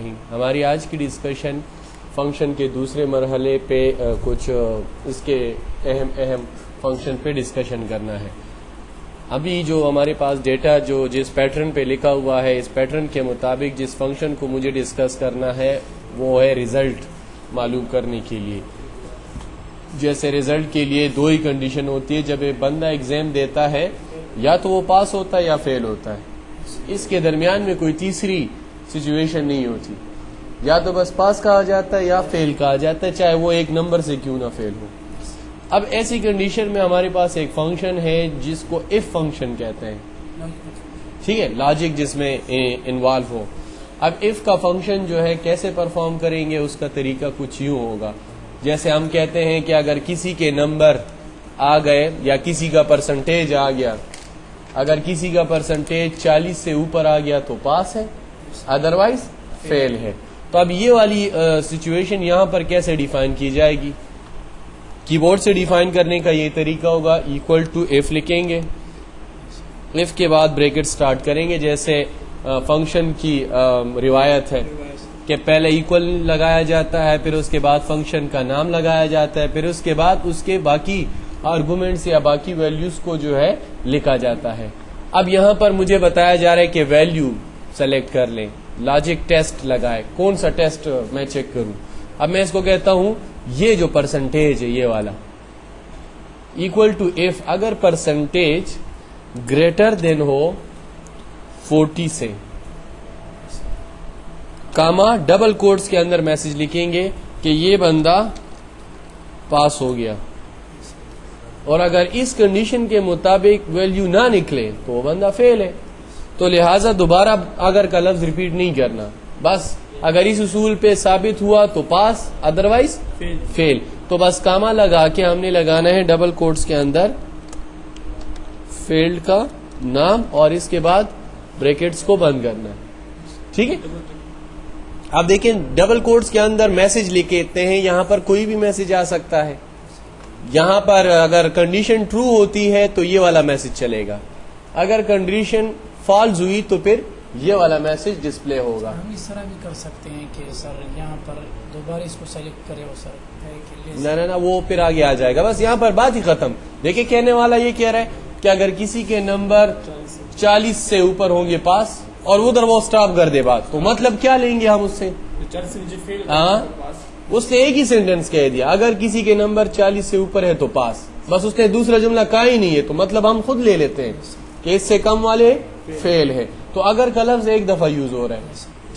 रहीम। हमारी आज की डिस्कशन फंक्शन के दूसरे मरहले पे कुछ इसके अहम फंक्शन पे डिस्कशन करना है। अभी जो हमारे पास डेटा जो जिस पैटर्न पे लिखा हुआ है, इस पैटर्न के मुताबिक जिस फंक्शन को मुझे डिस्कस करना है वो है रिजल्ट मालूम करने के लिए। जैसे रिजल्ट के लिए दो ही कंडीशन होती है, जब एक बंदा एग्जाम देता है या तो वो पास होता है या फेल होता है, इसके दरमियान में कोई तीसरी सिचुएशन नहीं होती। या तो बस पास कहा जाता है या फेल कहा जाता है, चाहे वो एक नंबर से क्यों ना फेल हो। अब ऐसी कंडीशन में हमारे पास एक फंक्शन है जिसको इफ फंक्शन कहते हैं, ठीक है, लॉजिक जिसमें इन्वॉल्व हो। अब इफ का फंक्शन जो है कैसे परफॉर्म करेंगे, उसका तरीका कुछ यूं होगा। जैसे हम कहते हैं कि अगर किसी के नंबर आ गए या किसी का परसेंटेज आ गया, अगर किसी का परसेंटेज 40 से ऊपर आ गया तो पास है, अदरवाइज फेल है। तो अब ये वाली सिचुएशन यहां पर कैसे डिफाइन की जाएगी? कीबोर्ड से डिफाइन करने का ये तरीका होगा, इक्वल टू इफ लिखेंगे, इफ के बाद ब्रैकेट स्टार्ट करेंगे। जैसे फंक्शन की रिवायत है कि पहले इक्वल लगाया जाता है, फिर उसके बाद फंक्शन का नाम लगाया जाता है, फिर उसके बाद उसके बाकी आर्गुमेंट्स या बाकी वैल्यूज को जो है लिखा जाता है। अब यहां पर मुझे बताया जा रहा है कि वैल्यू सेलेक्ट कर लें, लॉजिक टेस्ट लगाए। कौन सा टेस्ट मैं चेक करूं? अब मैं इसको कहता हूं ये जो परसेंटेज है ये वाला, इक्वल टू इफ अगर परसेंटेज ग्रेटर देन हो 40 से, कामा डबल कोट्स के अंदर मैसेज लिखेंगे कि ये बंदा पास हो गया, और अगर इस कंडीशन के मुताबिक वैल्यू ना निकले तो वो बंदा फेल है। तो लिहाजा दोबारा अगर का लफ्ज रिपीट नहीं करना, बस अगर इस उसूल पे साबित हुआ तो पास, अदरवाइज फेल। तो बस कामा लगा के हमने लगाना है डबल कोट्स के अंदर फील्ड का नाम और इसके बाद ब्रैकेट्स को बंद करना है, ठीक है। अब देखें डबल कोट्स के अंदर मैसेज लिखते हैं, यहां पर कोई भी मैसेज आ सकता है। यहां पर अगर कंडीशन ट्रू होती है तो ये वाला मैसेज चलेगा, अगर कंडीशन फॉल्स हुई तो फिर ये वाला मैसेज डिस्प्ले होगा। हम इस तरह भी कर सकते हैं कि सर यहाँ पर दोबारा इसको सेलेक्ट करे हो सर, ना वो फिर आगे आ जाएगा, बस यहाँ पर बात ही खत्म। देखिए कहने वाला ये कह रहा है कि अगर किसी के नंबर 40 से ऊपर होंगे पास, और उधर वो स्टॉप कर दे बात, तो मतलब क्या लेंगे हम उससे? हाँ, उसने एक ही सेंटेंस कह दिया, अगर किसी के नंबर 40 से ऊपर है तो पास, बस उसने दूसरा जुमला कहा ही नहीं है, तो मतलब हम खुद ले लेते हैं कि इससे कम वाले फेल है। तो अगर का लफ्ज एक दफा यूज हो रहा है,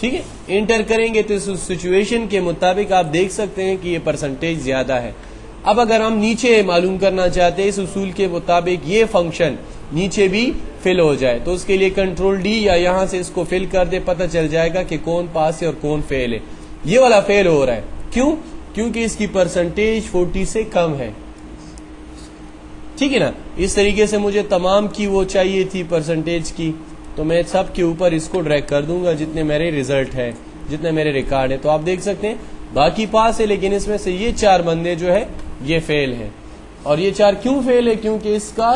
ठीक है, इंटर करेंगे तो इस सिचुएशन के मुताबिक आप देख सकते हैं कि ये परसेंटेज ज्यादा है। अब अगर हम नीचे मालूम करना चाहते हैं इस उसूल के मुताबिक ये फंक्शन नीचे भी फिल हो जाए, तो उसके लिए कंट्रोल डी या यहां से इसको फिल कर दे, पता चल जाएगा कि कौन पास है और कौन फेल है। ये वाला फेल हो रहा है, क्यों? क्योंकि इसकी परसेंटेज 40 से कम है, ठीक है ना। इस तरीके से मुझे तमाम की वो चाहिए थी परसेंटेज की, तो मैं सब के ऊपर इसको ड्रैग कर दूंगा जितने मेरे रिजल्ट है, जितने मेरे रिकॉर्ड है। तो आप देख सकते हैं बाकी पास है, लेकिन इसमें से ये 4 बंदे जो है ये फेल है। और ये 4 क्यों फेल है? क्योंकि इसका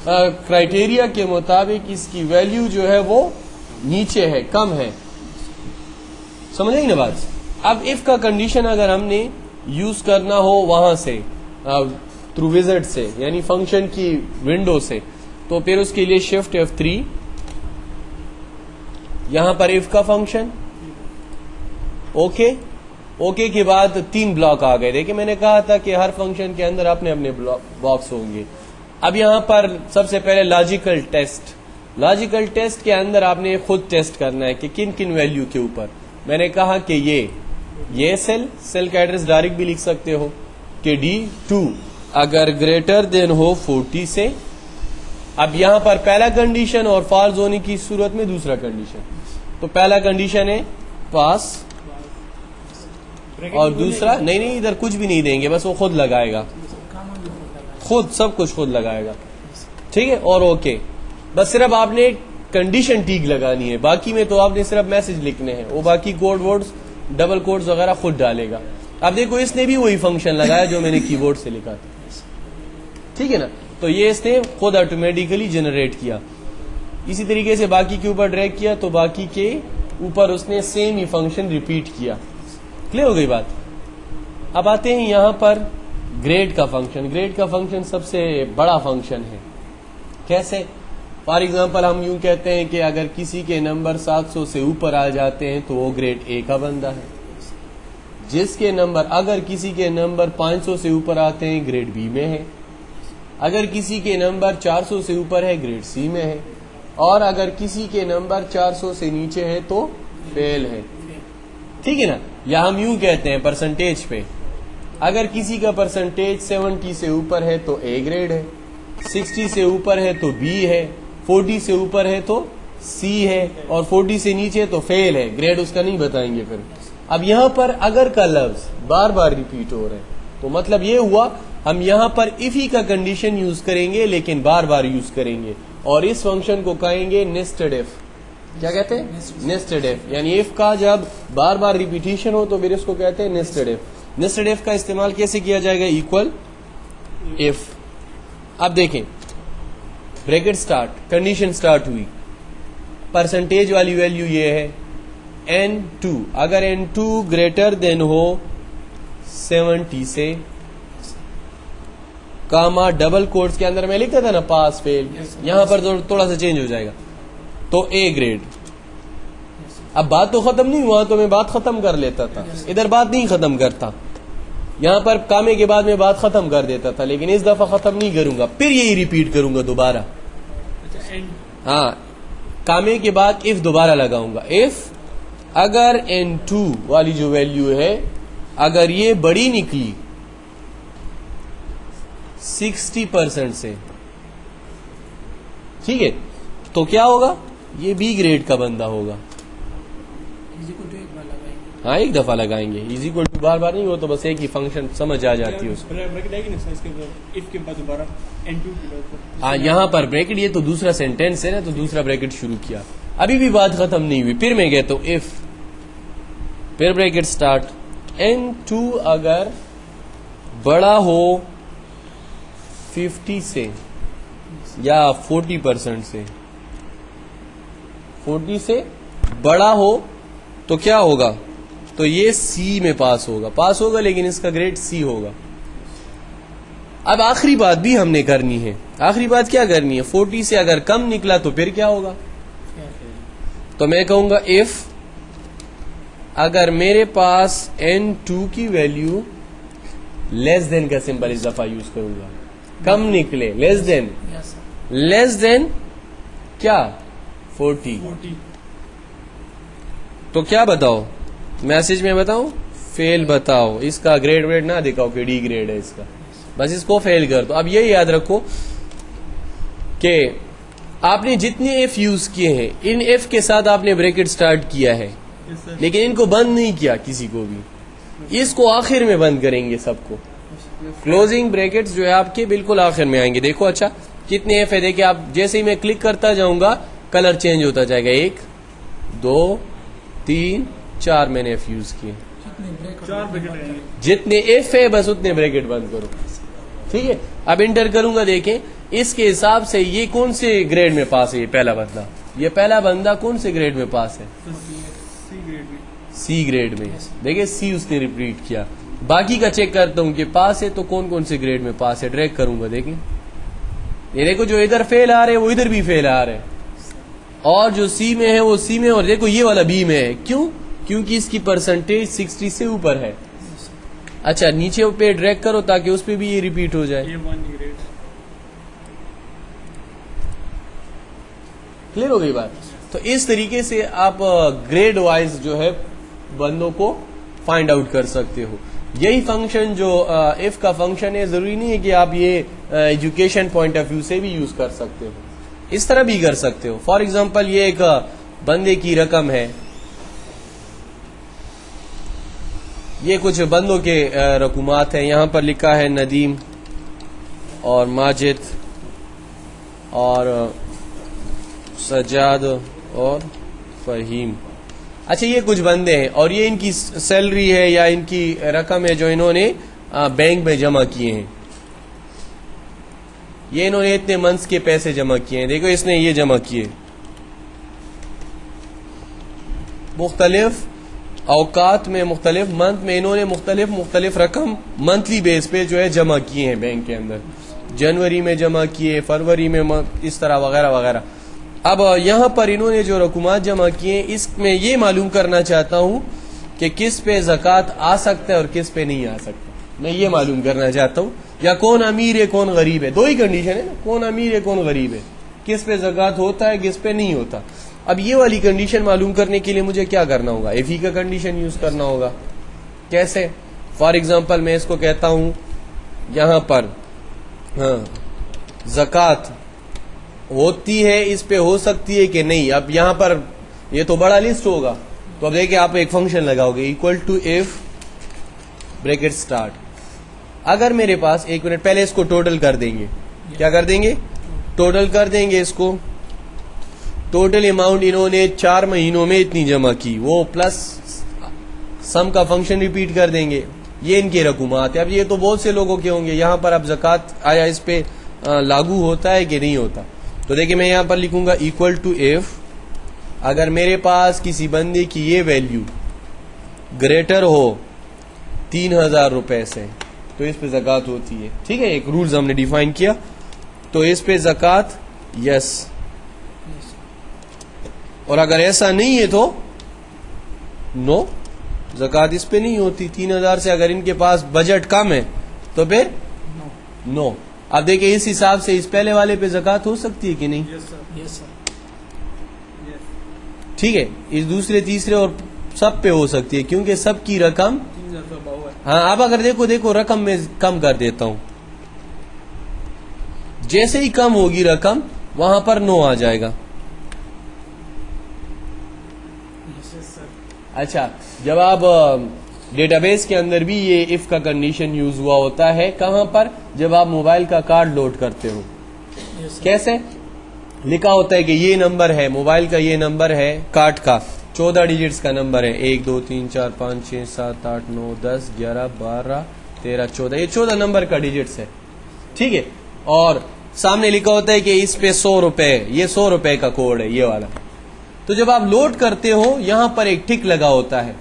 क्राइटेरिया के मुताबिक इसकी वैल्यू जो है वो नीचे है, कम है। समझ आई ना बात? अब इफ का कंडीशन अगर हमने यूज करना हो वहां से थ्रू विजिट से, यानी फंक्शन की विंडो से, तो फिर उसके लिए शिफ्ट F3, यहां पर इफ का फंक्शन, ओके, ओके के बाद 3 ब्लॉक आ गए। देखिए मैंने कहा था कि हर फंक्शन के अंदर अपने अपने बॉक्स होंगे। अब यहां पर सबसे पहले लॉजिकल टेस्ट, लॉजिकल टेस्ट के अंदर आपने खुद टेस्ट करना है कि किन किन वैल्यू के ऊपर। मैंने कहा कि ये सेल का एड्रेस डायरेक्ट भी लिख सकते हो कि D2 अगर ग्रेटर देन हो 40 से। अब यहां पर पहला कंडीशन और फॉल्स होने की सूरत में दूसरा कंडीशन। तो पहला कंडीशन है पास, और दूसरा नहीं, इधर कुछ भी नहीं देंगे, बस वो खुद लगाएगा, खुद सब कुछ खुद लगाएगा, ठीक है। और ओके, बस सिर्फ आपने कंडीशन ठीक लगानी है, बाकी में तो आपने सिर्फ मैसेज लिखने हैं, वो बाकी कोड वर्ड्स डबल कोड्स वगैरह खुद डालेगा। अब देखो इसने भी वही फंक्शन लगाया जो मैंने कीबोर्ड से लिखा था, ठीक है ना। तो ये इसने खुद ऑटोमेटिकली जनरेट किया। इसी तरीके से बाकी के ऊपर ड्रैग किया तो बाकी के ऊपर उसने सेम ही फंक्शन रिपीट किया। क्लियर हो गई बात। अब आते हैं यहां पर ग्रेड का फंक्शन। ग्रेड का फंक्शन सबसे बड़ा फंक्शन है। कैसे? फॉर एग्जाम्पल हम यूं कहते हैं कि अगर किसी के नंबर 700 से ऊपर आ जाते हैं तो वो ग्रेड ए का बंदा है। जिसके नंबर, अगर किसी के नंबर 500 से ऊपर आते हैं ग्रेड बी में है। अगर किसी के नंबर 400 से ऊपर है ग्रेड सी में है। और अगर किसी के नंबर 400 से नीचे है तो फेल है। ठीक है ना? या हम यूं कहते हैं परसेंटेज पे, अगर किसी का परसेंटेज 70 से ऊपर है तो ए ग्रेड है, 60 से ऊपर है तो बी है, 40 से ऊपर है तो सी है, और 40 से नीचे तो फेल है। ग्रेड उसका नहीं बताएंगे फिर। अब यहां पर अगर का लफ्ज बार बार रिपीट हो रहा है तो मतलब ये हुआ हम यहां पर इफ ही का कंडीशन यूज करेंगे, लेकिन बार बार यूज करेंगे, और इस फंक्शन को कहेंगे नेस्टेड इफ। क्या कहते हैं? Nested if. यानी इफ का जब बार बार रिपीटिशन हो तो फिर इसको कहते हैं नेस्टेड इफ। नेस्टेड इफ का इस्तेमाल कैसे किया जाएगा? Equal if. अब देखें, ब्रैकेट स्टार्ट, कंडीशन स्टार्ट हुई, परसेंटेज वाली वैल्यू ये है N2। अगर N2 ग्रेटर देन हो 70 से, कामा डबल कोट्स के अंदर मैं लिखता था ना पास फेल, यहां पर थोड़ा सा चेंज हो जाएगा, तो ए ग्रेड। अब बात तो खत्म नहीं हुआ, तो मैं बात खत्म कर लेता था। इधर बात नहीं खत्म करता, यहां पर कामे के बाद मैं बात खत्म कर देता था, लेकिन इस दफा खत्म नहीं करूंगा, फिर यही रिपीट करूंगा दोबारा। हाँ, कामे के बाद इफ दोबारा लगाऊंगा। इफ अगर N2 वाली जो वैल्यू है अगर ये बड़ी निकली 60% से, ठीक है, तो क्या होगा? ये बी ग्रेड का बंदा होगा। हाँ, एक दफा लगाएंगे। इज इक्वल टू बार बार नहीं हो तो बस एक ही फंक्शन समझ आ जाती है उसको। हाँ, यहाँ पर ब्रैकेट, ये तो दूसरा सेंटेंस है ना, तो दूसरा ब्रैकेट शुरू किया। अभी भी बात खत्म नहीं हुई, फिर मैं कहता हूँ इफ, फिर ब्रैकेट स्टार्ट, N2 अगर बड़ा हो 50 से या 40% से, 40 से बड़ा हो तो क्या होगा? तो ये सी में पास होगा, लेकिन इसका ग्रेड सी होगा। अब आखिरी बात भी हमने करनी है। आखिरी बात क्या करनी है? 40 से अगर कम निकला तो फिर क्या होगा? तो मैं कहूंगा इफ अगर मेरे पास N2 की वैल्यू लेस देन का सिंबल इस दफा यूज करूंगा, कम निकले, लेस देन क्या? 40। तो क्या बताओ? मैसेज में बताओ फेल बताओ, इसका ग्रेड वेड ना दिखाओ कि डी ग्रेड है इसका, बस इसको फेल कर दो। अब ये याद रखो कि आपने जितने एफ यूज किए हैं, इन एफ के साथ आपने ब्रैकेट स्टार्ट किया है, लेकिन इनको बंद नहीं किया किसी को भी। इसको आखिर में बंद करेंगे सबको। क्लोजिंग ब्रैकेट्स जो है आपके बिल्कुल आखिर में आएंगे। देखो अच्छा कितने एफ है, देखिए आप जैसे ही मैं क्लिक करता जाऊंगा कलर चेंज होता जाएगा। 1 2 3 4 मैंने एफ यूज किए। जितने एफ है बस उतने ब्रैकेट बंद करो, ठीक है। अब इंटर करूंगा, देखें इसके हिसाब से ये कौन से ग्रेड में पास है? ये पहला बंदा कौन से ग्रेड में पास है? सी ग्रेड में। देखिए सी उसने रिपीट किया। बाकी का चेक करता हूं कि पास है तो कौन कौन से ग्रेड में पास है, ड्रैग करूंगा। देखें ये देखो जो इधर फेल आ रहे हैं वो इधर भी फेल आ रहे हैं, और जो सी में है वो सी में, और देखो ये वाला बी में है। क्यों? क्योंकि इसकी परसेंटेज 60 से ऊपर है। अच्छा नीचे पे ड्रैग करो ताकि उस पे भी ये रिपीट हो जाए। क्लियर हो गई बात? तो इस तरीके से आप ग्रेड वाइज जो है बंदों को फाइंड आउट कर सकते हो। यही फंक्शन जो इफ का फंक्शन है, जरूरी नहीं है कि आप ये एजुकेशन पॉइंट ऑफ व्यू से भी यूज कर सकते हो, इस तरह भी कर सकते हो। फॉर एग्जांपल ये एक बंदे की रकम है, ये कुछ बंदों के रकूमात हैं। यहां पर लिखा है नदीम और माजिद और सजाद और फहीम। अच्छा ये कुछ बंदे हैं और ये इनकी सैलरी है या इनकी रकम है जो इन्होंने बैंक में जमा किए हैं। ये इन्होंने इतने मंथ्स के पैसे जमा किए हैं। देखो इसने ये जमा किए, मुख्तलिफ औकात में, मुख्तलिफ मंथ में इन्होंने मुख्तलिफ रकम मंथली बेस पे जो है जमा किए हैं बैंक के अंदर। जनवरी में जमा किए, फरवरी में, इस तरह वगैरह वगैरह। अब यहाँ पर इन्होंने जो रकूमात जमा किए, इसमें ये मालूम करना चाहता हूँ कि किस पे ज़कात आ सकता है और किस पे नहीं आ सकता। मैं ये मालूम करना चाहता हूँ, या कौन अमीर है कौन गरीब है। दो ही कंडीशन है ना, कौन अमीर है कौन गरीब है, किस पे ज़कात होता है किस पे नहीं होता। अब ये वाली कंडीशन मालूम करने के लिए मुझे क्या करना होगा, इफ़ी का कंडीशन यूज करना होगा। कैसे? फॉर एग्जाम्पल मैं इसको कहता हूँ यहाँ पर, हाँ, ज़कात होती है, इस पे हो सकती है कि नहीं। अब यहाँ पर ये तो बड़ा लिस्ट होगा, तो अब देखिए आप एक फंक्शन लगाओगे, equal to if bracket start. अगर मेरे पास, एक मिनट पहले इसको टोटल कर देंगे। क्या कर देंगे? टोटल कर देंगे इसको। टोटल अमाउंट इन्होंने 4 महीनों में इतनी जमा की, वो प्लस सम का फंक्शन रिपीट कर देंगे। ये इनके रकूमात है। अब ये तो बहुत से लोगों के होंगे, यहाँ पर अब ज़कात आया इस पे लागू होता है कि नहीं होता। तो देखिए मैं यहाँ पर लिखूंगा इक्वल टू इफ अगर मेरे पास किसी बंदे की ये वैल्यू ग्रेटर हो 3000 रुपए से, तो इस पे ज़कात होती है। ठीक है, एक रूल्स हमने डिफाइन किया, तो इस पे ज़कात यस। और अगर ऐसा नहीं है तो नो, ज़कात इस पे नहीं होती। 3000 से अगर इनके पास बजट कम है तो फिर नो। अब देखिए इस हिसाब से इस पहले वाले पे ज़कात हो सकती है कि नहीं? Yes sir. ठीक है, इस दूसरे तीसरे और सब पे हो सकती है, क्योंकि सबकी रकम, हाँ अब अगर देखो रकम में कम कर देता हूं, जैसे ही कम होगी रकम वहां पर नो आ जाएगा। अच्छा, जब आप डेटाबेस के अंदर भी ये इफ का कंडीशन यूज हुआ होता है, कहां पर? जब आप मोबाइल का कार्ड लोड करते हो। कैसे? लिखा होता है कि ये नंबर है, मोबाइल का ये नंबर है कार्ड का, 14 डिजिट्स का नंबर है, 1 2 3 4 5 6 7 8 9 10 11 12 13 14, ये 14 नंबर का डिजिट्स है। ठीक है, और सामने लिखा होता है कि इस पे 100 रुपए, ये 100 रुपए का कोड है, ये वाला। तो जब आप लोड करते हो यहां पर एक टिक लगा होता है,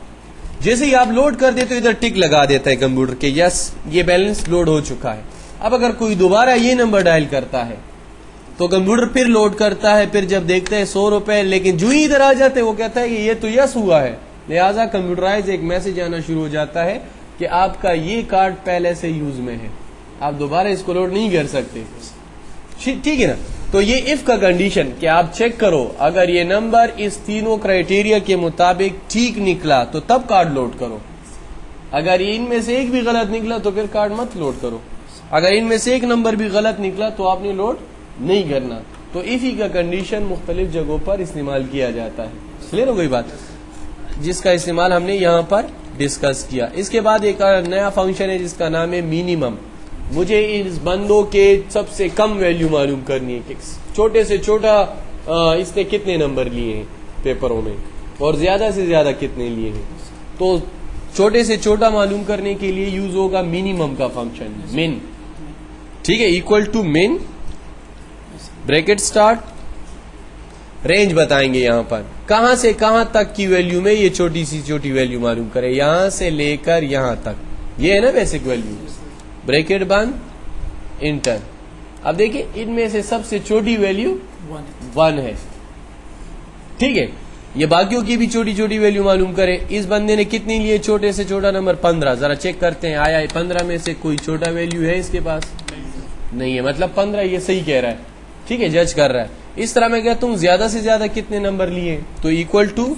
जैसे ही आप लोड कर देते हो इधर टिक लगा देता है कंप्यूटर के, यस ये बैलेंस लोड हो चुका है। अब अगर कोई दोबारा ये नंबर डायल करता है तो कंप्यूटर फिर लोड करता है, फिर जब देखते हैं 100 रुपए, लेकिन जो ही इधर आ जाते हैं वो कहता है कि ये तो यस हुआ है, लिहाजा कंप्यूटराइज एक मैसेज आना शुरू हो जाता है कि आपका ये कार्ड पहले से यूज में है, आप दोबारा इसको लोड नहीं कर सकते। ठीक है ना? तो ये इफ का कंडीशन कि आप चेक करो अगर ये नंबर इस तीनों क्राइटेरिया के मुताबिक ठीक निकला तो तब कार्ड लोड करो, अगर इनमें से एक भी गलत निकला तो फिर कार्ड मत लोड करो, अगर इनमें से एक नंबर भी गलत निकला तो आपने लोड नहीं करना। तो इफी का कंडीशन मुख्तलिफ जगहों पर इस्तेमाल किया जाता है। क्लियर हो गई बात, जिसका इस्तेमाल हमने यहाँ पर डिस्कस किया। इसके बाद एक नया फंक्शन है जिसका नाम है मिनिमम। मुझे इस बंदों के सबसे कम वैल्यू मालूम करनी है कि छोटे से छोटा इसने कितने नंबर लिए हैं पेपरों में और ज्यादा से ज्यादा कितने लिए हैं। तो छोटे से छोटा मालूम करने के लिए यूज होगा मिनिमम का फंक्शन मिन। ठीक है, इक्वल टू मिन ब्रैकेट स्टार्ट, रेंज बताएंगे यहां पर कहां से कहां तक की वैल्यू में ये छोटी सी छोटी वैल्यू मालूम करे, यहां से लेकर यहां तक, ये है ना बेसिक वैल्यू। ब्रैकेट बंद, इंटर। अब देखिए इनमें से सबसे छोटी वैल्यू 1 है। ठीक है, ये बाकियों की भी छोटी छोटी वैल्यू मालूम करे। इस बंदे ने कितनी लिए छोटे से छोटा नंबर 15, जरा चेक करते हैं आया 15 में से कोई छोटा वैल्यू है इसके पास? नहीं है, मतलब 15 ये सही कह रहा है। ठीक है, जज कर रहा है। इस तरह मैं कहता हूं ज्यादा से ज्यादा कितने नंबर लिए, तो इक्वल टू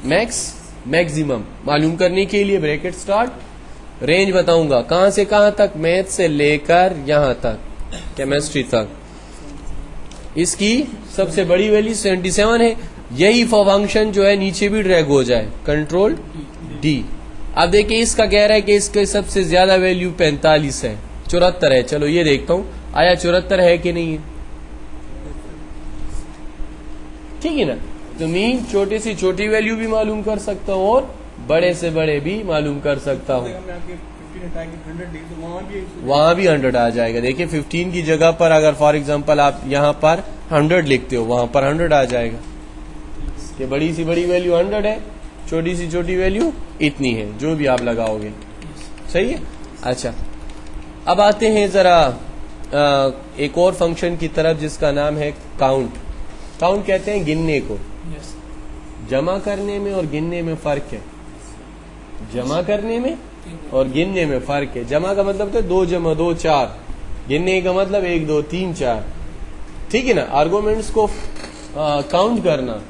मैक्स मैक्सिमम मालूम करने के लिए ब्रैकेट स्टार्ट, रेंज बताऊंगा कहां से कहां तक, मैथ से लेकर यहां तक केमिस्ट्री तक। इसकी सबसे बड़ी वैल्यू 77 है। यही फंक्शन जो है नीचे भी ड्रैग हो जाए, कंट्रोल डी। अब देखिए इसका कह रहा है कि इसके सबसे ज्यादा वैल्यू 45 है, 74 है। चलो ये देखता हूं आया 74 है कि नहीं है। ठीक है ना, तो मैं छोटे से छोटी वैल्यू भी मालूम कर सकता हूं और बड़े से बड़े भी मालूम कर सकता हूं। वहां भी 100 आ जाएगा। देखिए 15 की जगह पर अगर फॉर एग्जांपल आप यहां पर 100 लिखते हो, वहां पर 100 आ जाएगा कि बड़ी सी बड़ी वैल्यू 100 है। छोटी सी छोटी वैल्यू इतनी है, जो भी आप लगाओगे। सही है। अच्छा, अब आते हैं जरा एक और फंक्शन की तरफ जिसका नाम है काउंट। काउंट कहते हैं गिनने को। जमा करने में और गिनने में फर्क है। जमा करने में और गिनने में फर्क है। जमा का मतलब तो 2 जमा 2 4, गिनने का मतलब 1 2 3 4। ठीक है ना। आर्गुमेंट्स को काउंट करना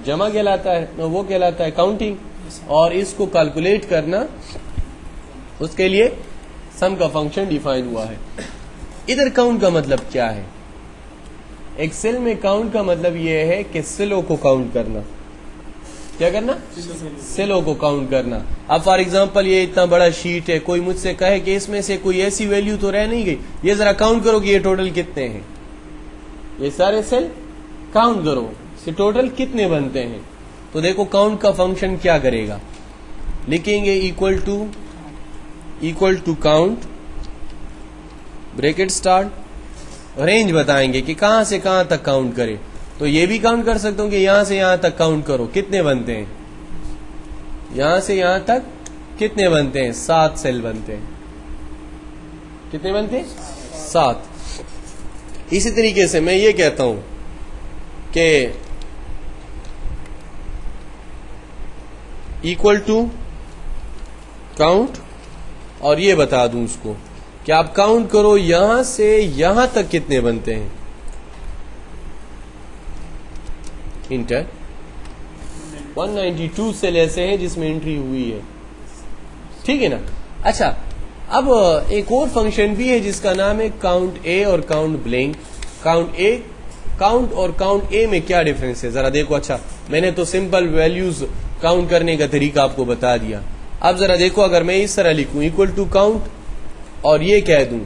जमा कहलाता है, वो कहलाता है काउंटिंग, और इसको कैलकुलेट करना उसके लिए सम का फंक्शन डिफाइन हुआ है। इधर काउंट का मतलब क्या है? एक्सेल में काउंट का मतलब ये है कि सेलों को काउंट करना। क्या करना? सेलों को काउंट करना। अब फॉर एग्जांपल ये इतना बड़ा शीट है, कोई मुझसे कहे कि इसमें से कोई ऐसी वैल्यू तो रह नहीं गई, ये जरा काउंट करो कि ये टोटल कितने हैं। ये सारे सेल काउंट करो कि टोटल कितने बनते हैं। तो देखो काउंट का फंक्शन क्या करेगा, लिखेंगे equal to count bracket start, range बताएंगे कि कहां से कहां तक काउंट करे। तो ये भी काउंट कर सकता हूं कि यहां से यहां तक काउंट करो कितने बनते हैं, यहां से यहां तक कितने बनते हैं, 7 सेल बनते हैं। कितने बनते हैं? 7। इसी तरीके से मैं ये कहता हूं कि इक्वल टू काउंट, और ये बता दूं उसको कि आप काउंट करो यहां से यहां तक कितने बनते हैं। इंटर 192 सेल ऐसे हैं जिसमें एंट्री हुई है। ठीक है ना। अच्छा, अब एक और फंक्शन भी है जिसका नाम है काउंट ए और काउंट ब्लैंक। काउंट और काउंट ए में क्या डिफरेंस है जरा देखो। अच्छा, मैंने तो सिंपल वैल्यूज काउंट करने का तरीका आपको बता दिया। अब जरा देखो, अगर मैं इस तरह लिखूं इक्वल टू काउंट और ये कह दूं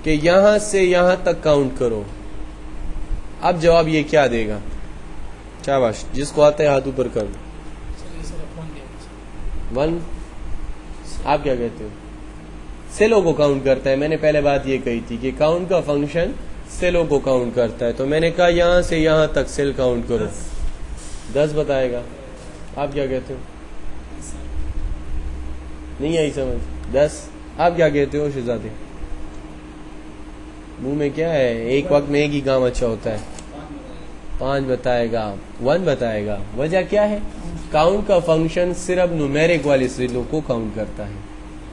कि यहां से यहां तक काउंट करो, अब जवाब ये क्या देगा? शाबाश, जिसको आता है हाथ ऊपर कर। 1। आप क्या कहते हो? सेलों को काउंट करता है। मैंने पहले बात ये कही थी कि काउंट का फंक्शन सेलों को काउंट करता है। तो मैंने कहा यहां से यहां तक सेल काउंट करो, 10 बताएगा। आप क्या कहते हो? नहीं आई समझ? 10। आप क्या कहते हो शहजादे? मुंह में क्या है? एक वक्त में एक ही काम अच्छा होता है। 5 बताएगा, 1 बताएगा। वजह क्या है? काउंट का फंक्शन सिर्फ न्यूमेरिक वाले सेलों को काउंट करता है।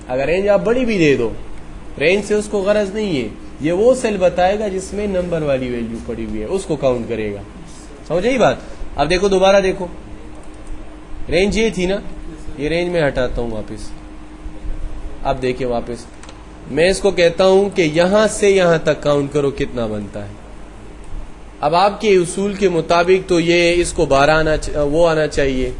अगर रेंज आप बड़ी भी दे दो, रेंज से उसको गरज नहीं है, ये वो सेल बताएगा जिसमें नंबर वाली वैल्यू पड़ी हुई है, उसको काउंट करेगा। समझ आई बात? अब देखो, दोबारा देखो, रेंज ये थी ना, ये रेंज में हटाता हूं वापस। अब देखिए वापस, मैं इसको कहता हूं कि यहां से यहां तक काउंट करो कितना बनता है। अब आपके उसूल के मुताबिक तो ये इसको 12 वो आना चाहिए,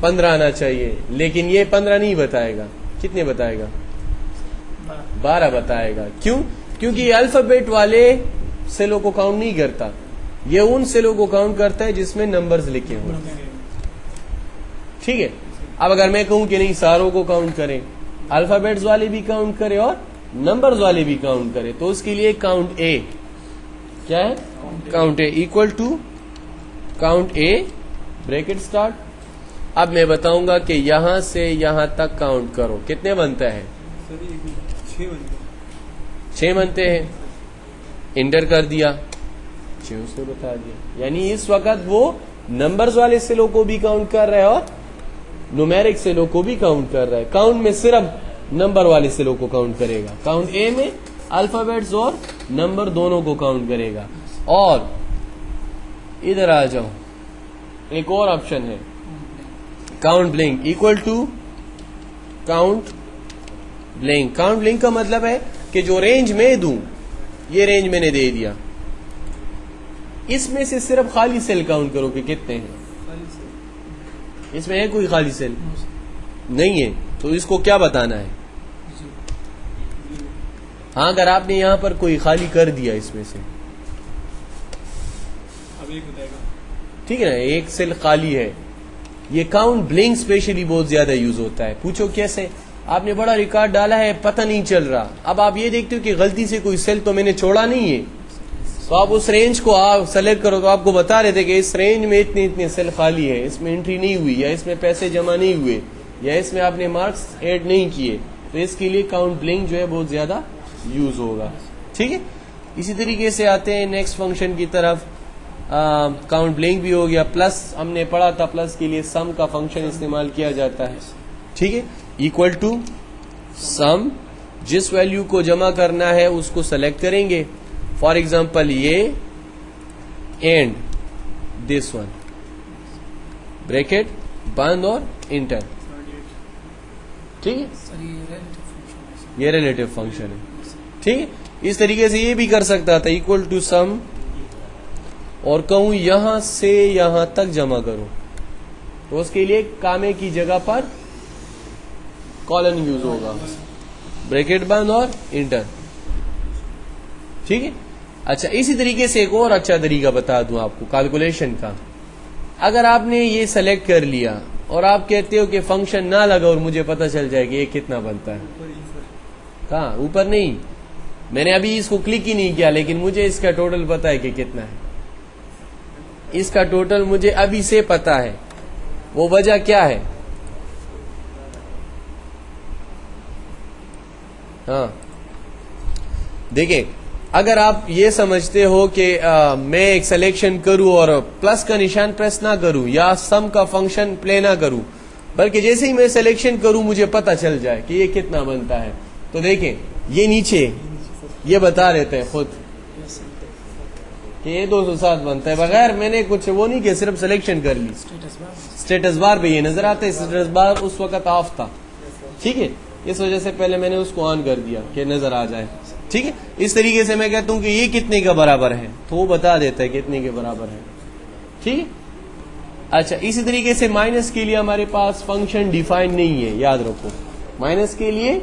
15 आना चाहिए, लेकिन ये 15 नहीं बताएगा। कितने बताएगा? 12 बताएगा। क्यों? क्योंकि ये अल्फाबेट वाले सेलों को काउंट नहीं करता, ये उन सेलों को काउंट करता है जिसमें नंबर्स लिखे हों। ठीक है। अब अगर मैं कहूं कि नहीं, सारों को काउंट करें, अल्फाबेट्स वाले भी काउंट करें और नंबर्स वाले भी काउंट करें, तो उसके लिए काउंट ए क्या है? Count A equal to count A bracket start. अब मैं बताऊंगा कि यहां से यहां तक काउंट करो, कितने बनता है? 6 बनते हैं। इंटर कर दिया, 6 उसने बता दिया। यानी इस वक्त वो नंबर्स वाले सेलों को भी काउंट कर रहा है और न्यूमेरिक सेलों को भी काउंट कर रहा है। काउंट में सिर्फ नंबर वाले सेलों को काउंट करेगा। काउंट ए में अल्फाबेट्स और नंबर दोनों को काउंट करेगा। और इधर आ जाओ, एक और ऑप्शन है count blank equal to count blank. Count blank का मतलब है कि जो रेंज मैं दूं, ये रेंज मैंने दे दिया, इसमें से सिर्फ खाली सेल काउंट करो कि कितने हैं। इसमें है कोई खाली सेल? नहीं है, तो इसको क्या बताना है? हाँ, अगर आपने यहां पर कोई खाली कर दिया इसमें से, अब एक बताएगा। ठीक है ना, एक सेल खाली है। ये काउंट ब्लैंक स्पेशली बहुत ज्यादा यूज होता है। पूछो कैसे? आपने बड़ा रिकॉर्ड डाला है, पता नहीं चल रहा, अब आप ये देखते हो कि गलती से कोई सेल तो मैंने छोड़ा नहीं है, तो आप उस रेंज को आप सेलेक्ट करो तो आपको बता रहे थे कि इस रेंज में इतने इतने सेल खाली है, इसमें एंट्री नहीं हुई, या इसमें पैसे जमा नहीं हुए, या इसमें आपने मार्क्स ऐड नहीं किए, तो इसके लिए काउंट ब्लिंक जो है बहुत ज्यादा यूज होगा। ठीक है, इसी तरीके से आते हैं नेक्स्ट फंक्शन की तरफ। काउंट ब्लिंक भी हो गया। प्लस हमने पढ़ा था, प्लस के लिए सम का फंक्शन इस्तेमाल किया जाता है। ठीक है, इक्वल टू सम, जिस वैल्यू को जमा करना है उसको सेलेक्ट करेंगे। फॉर एग्जाम्पल ये एंड दिस वन, ब्रैकेट बंद और इंटर। ठीक है, ये रिलेटिव फंक्शन है। ठीक है, इस तरीके से ये भी कर सकता था, इक्वल टू सम, और कहूं यहां से यहां तक जमा करो, तो उसके लिए कामे की जगह पर कॉलन यूज होगा, ब्रैकेट बंद और इंटर। ठीक है, अच्छा इसी तरीके से एक और अच्छा तरीका बता दूं आपको कैलकुलेशन का। अगर आपने ये सेलेक्ट कर लिया और आप कहते हो कि फंक्शन ना लगा और मुझे पता चल जाए कि ये कितना बनता है, कहाँ, ऊपर नहीं, मैंने अभी इसको क्लिक ही नहीं किया, लेकिन मुझे इसका टोटल पता है कि कितना है। इसका टोटल मुझे अभी से पता है। वो वजह क्या है? हाँ, देखिए, अगर आप ये समझते हो कि मैं एक सिलेक्शन करूं और प्लस का निशान प्रेस ना करूं या सम का फंक्शन प्ले ना करूं, बल्कि जैसे ही मैं सिलेक्शन करूं मुझे पता चल जाए कि ये कितना बनता है, तो देखें ये नीचे ये बता देते हैं खुद कि ये 207 बनता है, बगैर मैंने कुछ वो नहीं कि सिर्फ सिलेक्शन कर ली। स्टेटस बार पे ये नजर आता है, स्टेटस बार उस वक्त ऑफ था। ठीक है, इस वजह से पहले मैंने उसको ऑन कर दिया कि नजर आ जाए। ठीक है, इस तरीके से मैं कहता हूं कि ये कितने का बराबर है, तो वो बता देता है कितने के बराबर है। ठीक है, अच्छा इसी तरीके से माइनस के लिए हमारे पास फंक्शन डिफाइन नहीं है, याद रखो, माइनस के लिए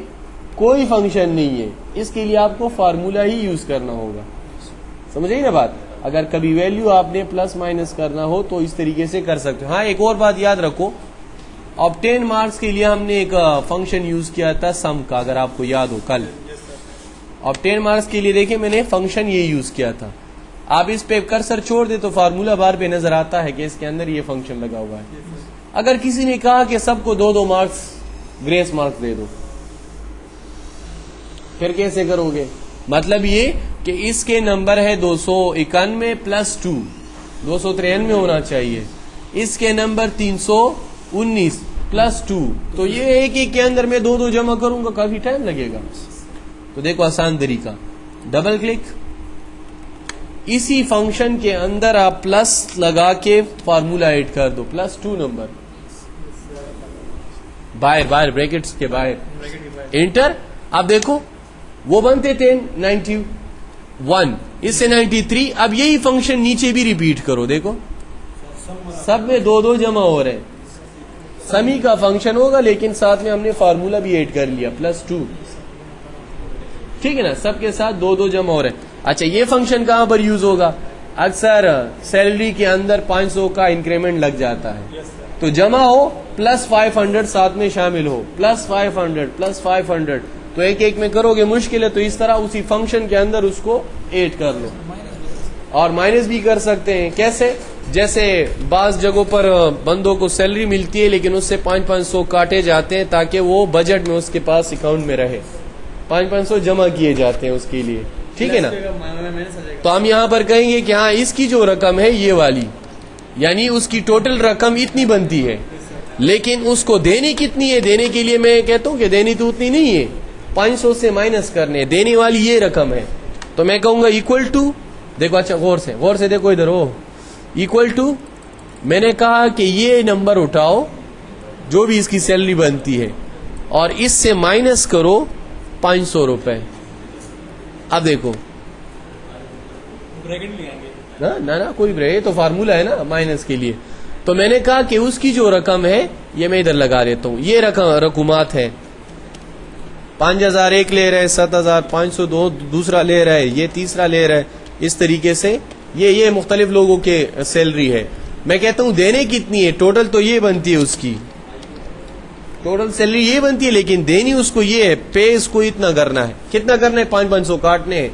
कोई फंक्शन नहीं है, इसके लिए आपको फार्मूला ही यूज करना होगा। समझिए ना बात, अगर कभी वैल्यू आपने प्लस माइनस करना हो तो इस तरीके से कर सकते हो। हाँ, एक और बात याद रखो, ऑब्टेन मार्क्स के लिए हमने एक फंक्शन यूज किया था सम का, अगर आपको याद हो कल। ऑब्टेन मार्क्स के लिए देखिए मैंने फंक्शन ये यूज किया था। आप इस पे कर्सर छोड़ दे तो फार्मूला बार पे नजर आता है कि इसके अंदर ये फंक्शन लगा हुआ है। अगर किसी ने कहा कि सबको 2-2 मार्क्स ग्रेस मार्क्स दे दो, फिर कैसे करोगे? मतलब ये कि इसके नंबर है 291 प्लस 2, 293 होना चाहिए, इसके नंबर 319 प्लस 2, तो ये एक एक के अंदर मैं 2-2 जमा करूंगा, काफी टाइम लगेगा। तो देखो आसान तरीका, डबल क्लिक, इसी फंक्शन के अंदर आप प्लस लगा के फार्मूला ऐड कर दो, प्लस 2 नंबर, बाहर ब्रैकेट्स के बाहर इंटर। आप देखो वो बनते थे 91, इससे 93। अब यही फंक्शन नीचे भी रिपीट करो, देखो सब में 2-2 जमा हो रहे हैं, समी का फंक्शन होगा लेकिन साथ में हमने फार्मूला भी ऐड कर लिया, प्लस 2। ठीक है ना, सबके साथ 2-2 जमा हो रहे हैं। अच्छा, ये फंक्शन कहां पर यूज होगा? अक्सर सैलरी के अंदर 500 का इंक्रीमेंट लग जाता है, तो जमा हो प्लस 500 साथ में शामिल हो, प्लस 500, तो एक एक में करोगे मुश्किल है, तो इस तरह उसी फंक्शन के अंदर उसको ऐड कर लो। और माइनस भी कर सकते हैं, कैसे? जैसे बाज जगहों पर बंदों को सैलरी मिलती है लेकिन उससे 500 काटे जाते हैं ताकि वो बजट में उसके पास अकाउंट में रहे, 500 जमा किए जाते हैं उसके लिए। ठीक है ना, तो हम यहाँ पर कहेंगे कि हाँ, इसकी जो रकम है ये वाली, यानी उसकी टोटल रकम इतनी बनती है, लेकिन उसको देनी कितनी है? देने के लिए मैं कहता हूँ कि देनी तो उतनी नहीं है, 500 से माइनस करने, देने वाली ये रकम है। तो मैं कहूंगा इक्वल टू, देखो अच्छा गौर से देखो इधर, हो इक्वल टू, मैंने कहा कि ये नंबर उठाओ जो भी इसकी सैलरी बनती है और इससे माइनस करो 500 रुपए। अब देखो ब्रैकेट ले आएंगे ना कोई ब्रैकेट, तो फार्मूला है ना माइनस के लिए। तो मैंने कहा कि उसकी जो रकम है ये मैं इधर लगा देता हूं, ये रकूमात है, 5000 एक ले रहा है, 7500 दूसरा ले रहा है, ये तीसरा ले रहा है, इस तरीके से ये मुख्तलिफ लोगों के सैलरी है। मैं कहता हूं देने कितनी है? टोटल तो ये बनती है, उसकी टोटल सैलरी ये बनती है, लेकिन देनी उसको ये है, पे इसको इतना करना है, कितना करना है? 500 काटने हैं,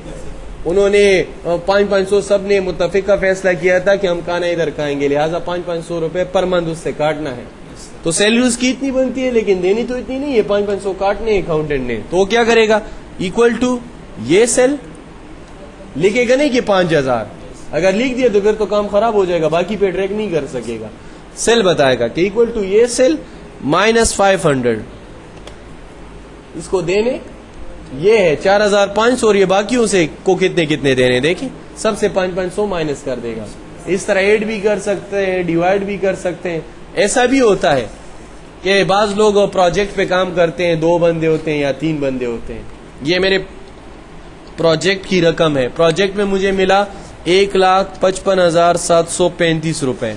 उन्होंने 500 सब ने मुत्तफिक का फैसला किया था कि हम खाना इधर खाएंगे, लिहाजा 500 रुपए पर मंथ उससे काटना है। तो सैलरी उसकी इतनी बनती है लेकिन देनी तो इतनी नहीं है, 500 काटने अकाउंटेंट ने। तो वो क्या करेगा, इक्वल टू ये सेल लिखेगा नहीं कि 5000, अगर लिख दिया तो फिर तो काम खराब हो जाएगा, बाकी पे ट्रैक नहीं कर सकेगा। सेल बताएगा कि इक्वल टू ये सेल माइनस 500, इसको देने ये है 4500 और ये बाकियों से को कितने कितने देने, देखिए सबसे 500 माइनस कर देगा। इस तरह ऐड भी कर सकते हैं, डिवाइड भी कर सकते हैं। ऐसा भी होता है कि बाज लोग प्रोजेक्ट पे काम करते हैं, 2 बंदे होते हैं या 3 बंदे होते हैं। ये मेरे प्रोजेक्ट की रकम है, प्रोजेक्ट में मुझे मिला 1,55,735 रुपए,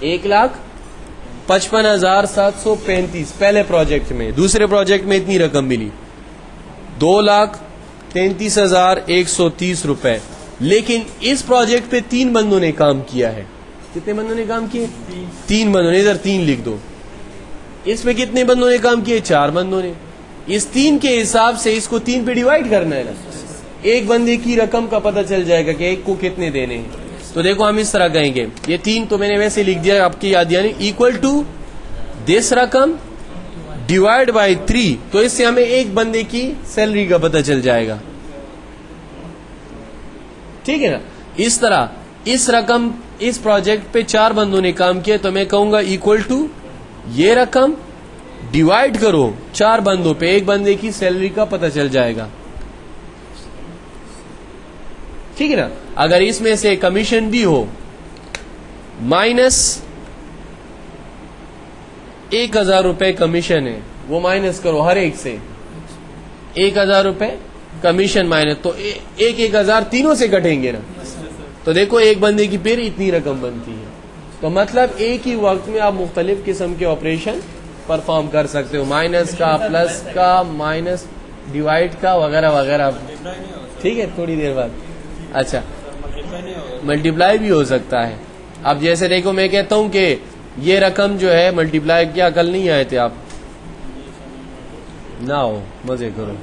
1,55,735 पहले प्रोजेक्ट में। दूसरे प्रोजेक्ट में इतनी रकम मिली 2,33,130 रुपए। लेकिन इस प्रोजेक्ट पे 3 बंदों ने काम किया है। कितने बंदों ने काम किए? 3 बंदों ने, इधर 3 लिख दो। इसमें कितने बंदों ने काम किए? 4 बंदों ने। इस 3 के हिसाब से इसको 3 पे डिवाइड करना है ना, एक बंदे की रकम का पता चल जाएगा कि एक को कितने देने हैं। तो देखो हम इस तरह कहेंगे, ये 3 तो मैंने वैसे लिख दिया, आपकी याद यानी इक्वल टू दिस रकम डिवाइड बाय 3। तो इससे हमें एक बंदे की सैलरी का पता चल जाएगा, ठीक है ना। इस तरह इस रकम, इस प्रोजेक्ट पे 4 बंदों ने काम किया, तो मैं कहूंगा इक्वल टू ये रकम डिवाइड करो 4 बंदों पे, एक बंदे की सैलरी का पता चल जाएगा, ठीक है ना। अगर इसमें से कमीशन भी हो, माइनस 1,000 रुपए कमीशन है, वो माइनस करो हर एक से, 1,000 रुपए कमीशन माइनस, तो 1,000 तीनों से कटेंगे ना। तो देखो एक बंदे की फिर इतनी रकम बनती है। तो मतलब एक ही वक्त में आप मुख्तलिफ किस्म के ऑपरेशन परफॉर्म कर सकते हो, माइनस का, प्लस का, माइनस डिवाइड का, वगैरह वगैरह, ठीक है। थोड़ी देर बाद अच्छा मल्टीप्लाई भी हो सकता है। अब जैसे देखो मैं कहता हूं कि ये रकम जो है मल्टीप्लाई, क्या कल नहीं आए थे आप? ना हो, मजे करो।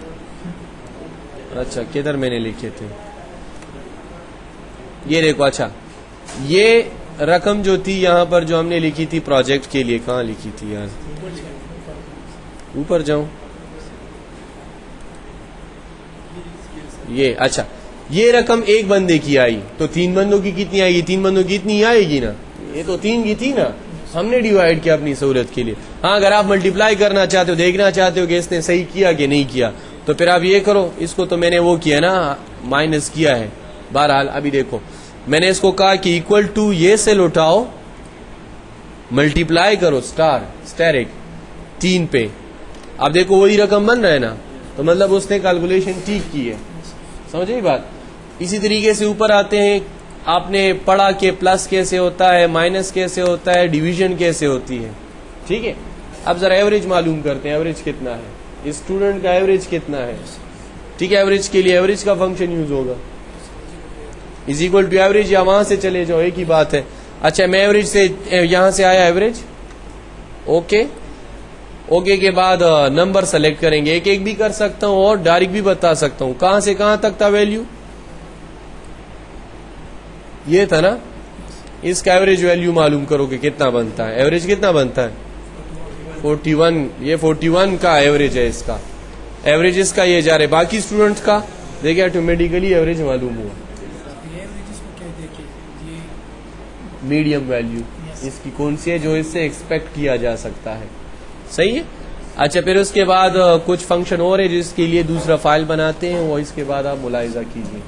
अच्छा किधर मैंने लिखे थे, ये देखो। अच्छा ये रकम जो थी यहां पर जो हमने लिखी थी प्रोजेक्ट के लिए, कहां लिखी थी यार, ऊपर जाऊं, ये अच्छा ये रकम एक बंदे की आई, तो 3 बंदों की कितनी आएगी? 3 बंदों की इतनी आएगी ना, ये तो 3 की थी ना, हमने डिवाइड किया अपनी सहूलत के लिए। हाँ अगर आप मल्टीप्लाई करना चाहते हो, देखना चाहते हो कि इसने सही किया कि नहीं किया, तो फिर आप ये करो, इसको तो मैंने वो किया ना, माइनस किया है। बहरहाल अभी देखो मैंने इसको कहा कि इक्वल टू ये सेल उठाओ, मल्टीप्लाई करो स्टैरिक 3 पे। अब देखो वही रकम बन रहा है ना, तो मतलब उसने कैलकुलेशन ठीक की है, समझे बात। इसी तरीके से ऊपर आते हैं, आपने पढ़ा कि प्लस कैसे होता है, माइनस कैसे होता है, डिवीजन कैसे होती है, ठीक है। अब जरा एवरेज मालूम करते हैं, एवरेज कितना है, स्टूडेंट का एवरेज कितना है, ठीक है। एवरेज के लिए एवरेज का फंक्शन यूज होगा, इज इक्वल टू एवरेज, या वहां से चले जाओ एक ही बात है। अच्छा मैं एवरेज से यहां से आया एवरेज, ओके के बाद नंबर सेलेक्ट करेंगे, एक एक भी कर सकता हूं और डायरेक्ट भी बता सकता हूं। कहां से कहां तक था वैल्यू, ये था ना, इसका एवरेज वैल्यू मालूम करो कि कितना बनता है। एवरेज कितना बनता है? 41, ये 41 का एवरेज है इसका, एवरेज इसका ये जा रहे। बाकी स्टूडेंट्स का देखिए ऑटोमेटिकली एवरेज मालूम हुआ, मीडियम वैल्यू इसकी कौन सी है जो इससे एक्सपेक्ट किया जा सकता है, सही है। अच्छा फिर उसके बाद कुछ फंक्शन और है जिसके लिए दूसरा फाइल बनाते हैं, वो इसके बाद आप मुलाहिजा कीजिए।